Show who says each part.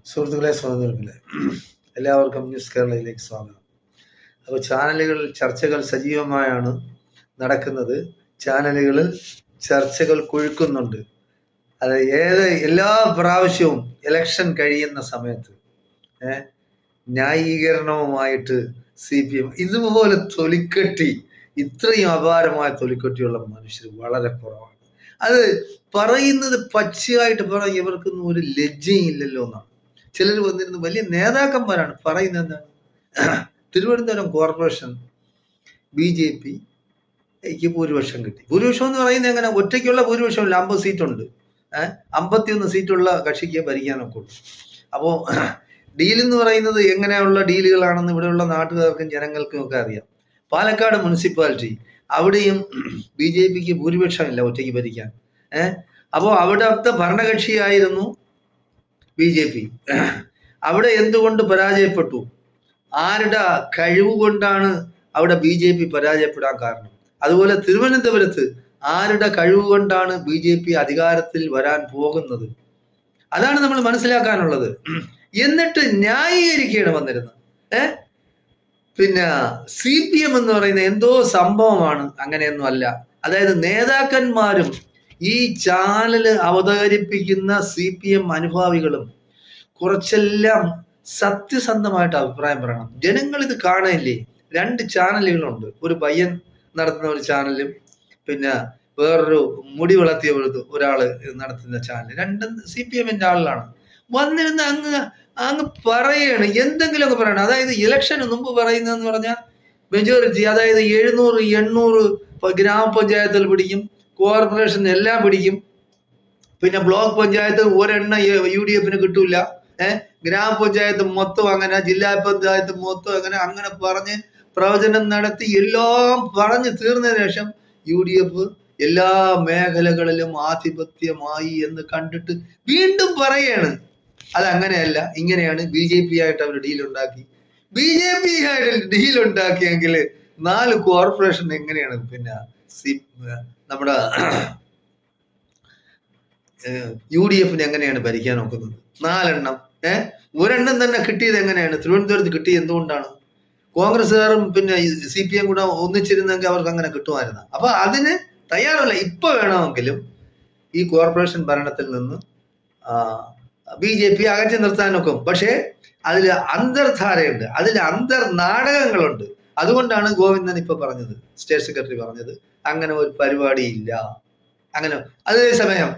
Speaker 1: സുഹൃത്തുക്കളെ, സ്വാഗതം. എല്ലാവർക്കും ന്യൂസ് കേരളയിലേക്ക് സ്വാഗതം. അപ്പോൾ ചാനലുകളിൽ ചർച്ചകൾ സജീവമായാണ് നടക്കുന്നത്. ചാനലുകളിൽ ചർച്ചകൾ കൊഴുക്കുന്നുണ്ട്. അത് എല്ലാ പ്രാവശ്യവും ഇലക്ഷൻ കഴിയുന്ന സമയത്ത് ന്യായീകരണവുമായിട്ട് CPM ഇതുപോലെ തൊലിക്കെട്ടി, ഇത്രയും അപാരമായ തൊലിക്കെട്ടിയുള്ള മനുഷ്യർ വളരെ കുറവാണ്. അത് പറയുന്നത് പച്ചയായിട്ട് പറയും, ഇവർക്കൊന്നും ഒരു ലജ്ജയില്ലല്ലോ എന്നാണ്. ചിലർ വന്നിരുന്ന വലിയ നേതാക്കന്മാരാണ് പറയുന്നത്. എന്താണ്? തിരുവനന്തപുരം കോർപ്പറേഷൻ BJPക്ക് ഭൂരിപക്ഷം കിട്ടി. ഭൂരിപക്ഷം എന്ന് പറയുന്നത് എങ്ങനെ? ഒറ്റയ്ക്കുള്ള ഭൂരിപക്ഷമില്ല, 50 സീറ്റുണ്ട്. 51 സീറ്റുള്ള കക്ഷിക്ക് ഭരിക്കാനൊക്കെ ഉള്ളു. അപ്പോൾ ഡീൽ എന്ന് പറയുന്നത് എങ്ങനെയുള്ള ഡീലുകളാണെന്ന് ഇവിടെയുള്ള നാട്ടുകാർക്കും ജനങ്ങൾക്കും ഒക്കെ അറിയാം. പാലക്കാട് മുനിസിപ്പാലിറ്റി, അവിടെയും BJPക്ക് ഭൂരിപക്ഷമില്ല ഒറ്റയ്ക്ക് ഭരിക്കാൻ. അപ്പോൾ അവിടുത്തെ ഭരണകക്ഷിയായിരുന്നു BJP. അവിടെ എന്തുകൊണ്ട് പരാജയപ്പെട്ടു? ആരുടെ കഴിവ് കൊണ്ടാണ് അവിടെ BJP പരാജയപ്പെടാൻ കാരണം? അതുപോലെ തിരുവനന്തപുരത്ത് ആരുടെ കഴിവ് കൊണ്ടാണ് BJP അധികാരത്തിൽ വരാൻ പോകുന്നത്? അതാണ് നമ്മൾ മനസ്സിലാക്കാനുള്ളത്. എന്നിട്ട് ന്യായീകരിക്കുകയാണ് വന്നിരുന്നത്. പിന്നെ CPM എന്ന് പറയുന്ന എന്തോ സംഭവമാണ്. അങ്ങനെയൊന്നും അല്ല. അതായത് നേതാക്കന്മാരും ഈ ചാനല് അവതരിപ്പിക്കുന്ന CPM അനുഭാവികളും കുറച്ചെല്ലാം സത്യസന്ധമായിട്ട് അഭിപ്രായം പറയണം. ജനങ്ങൾ ഇത് കാണാനില്ലേ? 2 ചാനലുകളുണ്ട്. ഒരു പയ്യൻ നടത്തുന്ന ഒരു ചാനലും പിന്നെ വേറൊരു മുടി വളർത്തിയ ഒരാള് നടത്തുന്ന ചാനൽ. 2 CPMന്റെ ആളുകളാണ്. വന്നിരുന്ന് അങ്ങ് പറയാണ്, എന്തെങ്കിലുമൊക്കെ പറയണം. അതായത് ഇലക്ഷന് മുമ്പ് പറയുന്നതെന്ന് പറഞ്ഞാൽ മെജോറിറ്റി, അതായത് 700-800 ഗ്രാമപഞ്ചായത്തിൽ പിടിക്കും, കോർപ്പറേഷൻ എല്ലാം പിടിക്കും, പിന്നെ ബ്ലോക്ക് പഞ്ചായത്ത് ഒരെണ്ണം UDFന് കിട്ടൂല, ഗ്രാമപഞ്ചായത്ത് മൊത്തം അങ്ങനെ, ജില്ലാ പഞ്ചായത്ത് മൊത്തം അങ്ങനെ പറഞ്ഞ് പ്രവചനം നടത്തി എല്ലാം പറഞ്ഞു തീർന്നതിന് ശേഷം UDF എല്ലാ മേഖലകളിലും ആധിപത്യമായി എന്ന് കണ്ടിട്ട് വീണ്ടും പറയാണ് അതങ്ങനെയല്ല, ഇങ്ങനെയാണ്. BJP ആയിട്ട് അവർ ഡീലുണ്ടാക്കി. BJP ആയിട്ട് ഡീലുണ്ടാക്കിയെങ്കിൽ 4 കോർപ്പറേഷൻ എങ്ങനെയാണ് പിന്നെ നമ്മുടെ UDFന് എങ്ങനെയാണ് ഭരിക്കാൻ നോക്കുന്നത്? 4 എണ്ണം. ഒരെണ്ണം തന്നെ കിട്ടിയത് എങ്ങനെയാണ്? തിരുവനന്തപുരത്ത് കിട്ടിയത് എന്തുകൊണ്ടാണ്? കോൺഗ്രസ്സുകാരും പിന്നെ CPM കൂടെ ഒന്നിച്ചിരുന്നെങ്കിൽ അവർക്ക് അങ്ങനെ കിട്ടുമായിരുന്നു. അപ്പൊ അതിന് തയ്യാറല്ല. ഇപ്പൊ വേണമെങ്കിലും ഈ കോർപ്പറേഷൻ ഭരണത്തിൽ നിന്ന് BJP അകറ്റി നിർത്താനൊക്കെ. പക്ഷേ അതിൽ അന്തർധാരയുണ്ട്, അതിൽ അന്തർനാടകങ്ങളുണ്ട്. അതുകൊണ്ടാണ് ഗോവിന്ദൻ ഇപ്പൊ പറഞ്ഞത്, സ്റ്റേറ്റ് സെക്രട്ടറി പറഞ്ഞത്, അങ്ങനെ ഒരു പരിപാടിയില്ല. അങ്ങനെ അതേസമയം